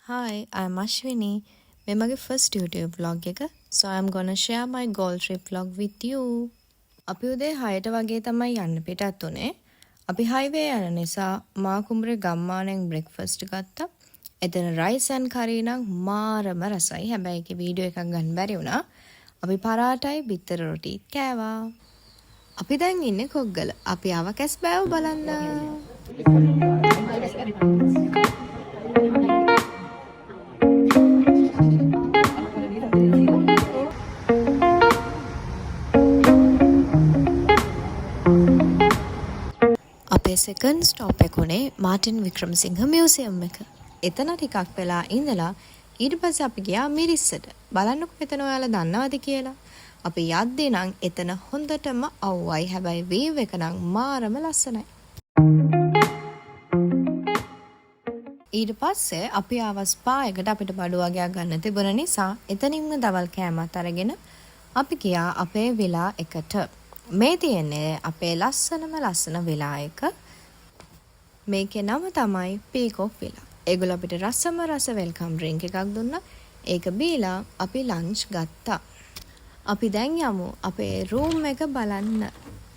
Hi, I'm Ashwini. This is my first YouTube vlog එක. So I'm gonna share my goal trip vlog with you. අපි උදේ 6ට වගේ තමයි යන්න පිටත් උනේ. අපි highway යන නිසා මාකුඹුරේ ගම්මානෙන් breakfast ගත්තා. එතන rice and curry නම් මාරම රසයි. හැබැයි ඒකේ වීඩියෝ එකක් ගන්න බැරි වුණා. අපි පරාටයි බිත්තර රොටිත් කෑවා. අපි දැන් ඉන්නේ කොග්ගල. අපි ආව කැස්බෑව බලන්න. අපේ සෙකන්ඩ් ස්ටොප් එක උනේ මාටින් වික්‍රමසිංහ මියුසියම් එක. එතන ටිකක් වෙලා ඉඳලා ඊට පස්සේ අපි ගියා මිරිස්සට. බලන්නකො මෙතන ඔයාලා දන්නවද කියලා. අපි යද්දී නම් එතන හොඳටම අවුවයි. හැබැයි වීව් එක නම් මාරම ලස්සනයි. ඊට පස්සේ අපි ආව ස්පා එකට අපිට බඩු වගේක් ගන්න තිබුණ නිසා එතනින්ම දවල් කෑමත් අරගෙන අපි ගියා අපේ විලා එකට. මේ තියෙන්නේ අපේ ලස්සන විලා එක. මේකේ නම තමයි පීකොක් විලා. ඒගොල්ලෝ අපිට රසම රස වෙල්කම් ඩ්‍රින්ක් එකක් දුන්නා. ඒක බීලා අපි ලන්ච් ගත්තා. අපි දැන් යමු අපේ රූම් එක බලන්න.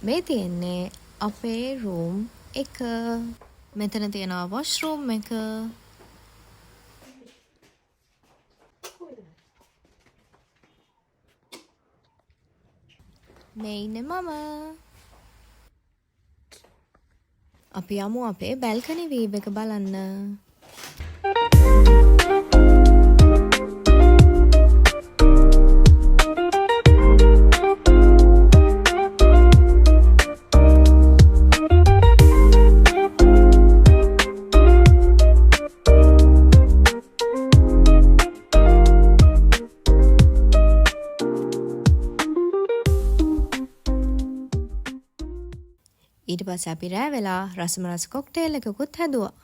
මේ තියෙන්නේ අපේ රූම් එක. මෙතන තියෙනවා වොෂ්රූම් එක. මේ ඉන්නේ මම. අපි යමු අපේ බැල්කනි වීව් එක බලන්න. ඊට පස්සේ අපි රෑ වෙලා රසම රස කොක්ටේල් එකකුත් හැදුවා.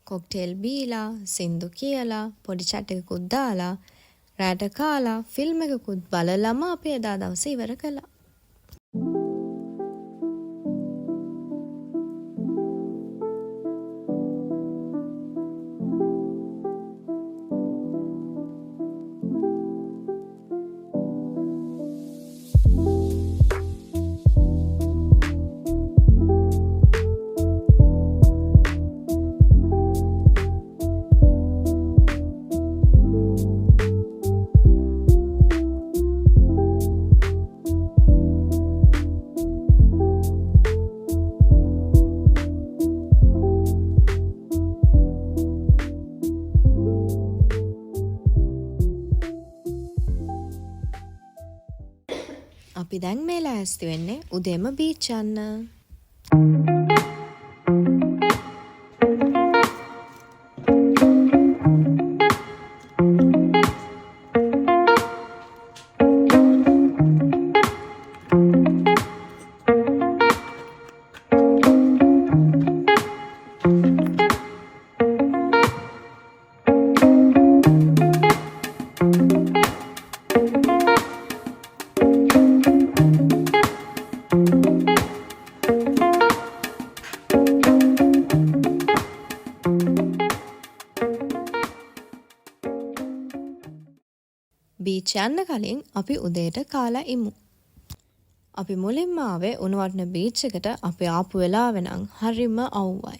කොක්ටේල් බීලා සින්දු කියලා පොඩි චැට් එකකුත් දාලා රැට කාලා ෆිල්ම් එකකුත් බලලාම අපි එදා දවසේ ඉවර කළා. අපි දැන් මේ ලෑස්ති වෙන්නේ උදේම බීච් යන්න. බීච් යන්න කලින් අපි උදේට කාලා ඉමු. අපි මුලින්ම ආවේ උණුවටන බීච් එකට. අපි ආපු වෙලාව නම් හරිම අවුවයි.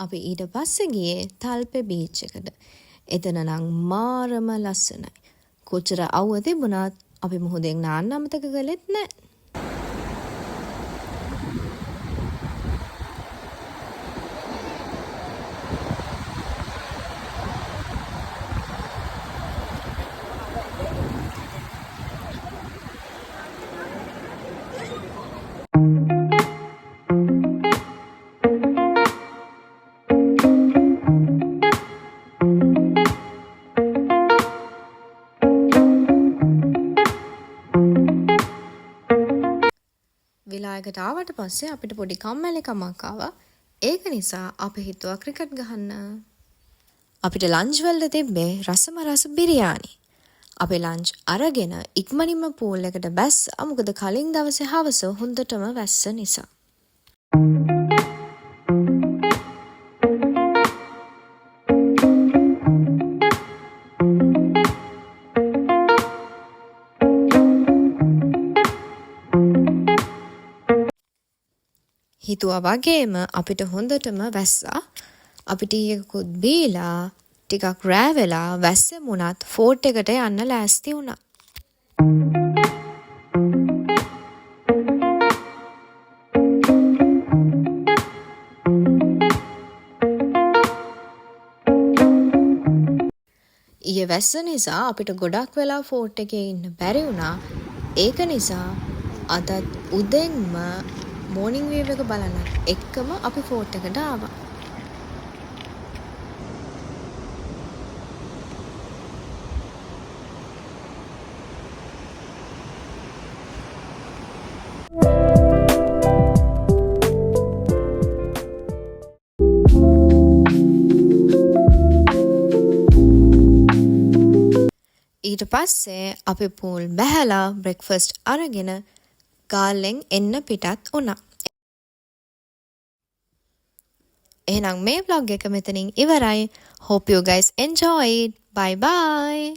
අපි ඊට පස්සේ ගියේ තල්පේ බීච් එකට. එතන නම් මාරම ලස්සනයි. කොච්චර අවුව තිබුණත් අපි මුහුදෙන් නාන්න අමතක කළෙත් නෑ. විලායකට ආවට පස්සේ අපිට පොඩි කම්මැලිකමක් ආවා. ඒක නිසා අපි හිතුවා ක්‍රිකට් ගහන්න. අපිට ලන්ච් වලට තිබ්බේ රසම රස බිරියානි. අපි ලන්ච් අරගෙන ඉක්මනින්ම පූල් එකට බැස්සා. මොකද කලින් දවසේ හවස හොඳටම වැස්ස නිසා. හිතුවා වගේම අපිට හොඳටම වැස්සා. අපි ටී එකකුත් බීලා ටිකක් රෑ වෙලා වැස්සෙමුණත් ෆෝට් එකට යන්න ලෑස්ති වුණා. ඊයේ වැස්ස නිසා අපිට ගොඩක් වෙලා ෆෝට් එකේ ඉන්න බැරි වුණා. ඒක නිසා අදත් උදෙන්ම මෝර්නින් වේව් එක බලන්න එක්කම අපි ෆෝට් එකට ආවා. ඊට පස්සේ අපි පූල් බැහැලා බ්‍රෙක්ෆාස්ට් අරගෙන ගාල්ලෙන් එන්න පිටත් වුණා. එහෙනම් මේ vlog එක මෙතනින් ඉවරයි. Hope you guys enjoyed. Bye bye.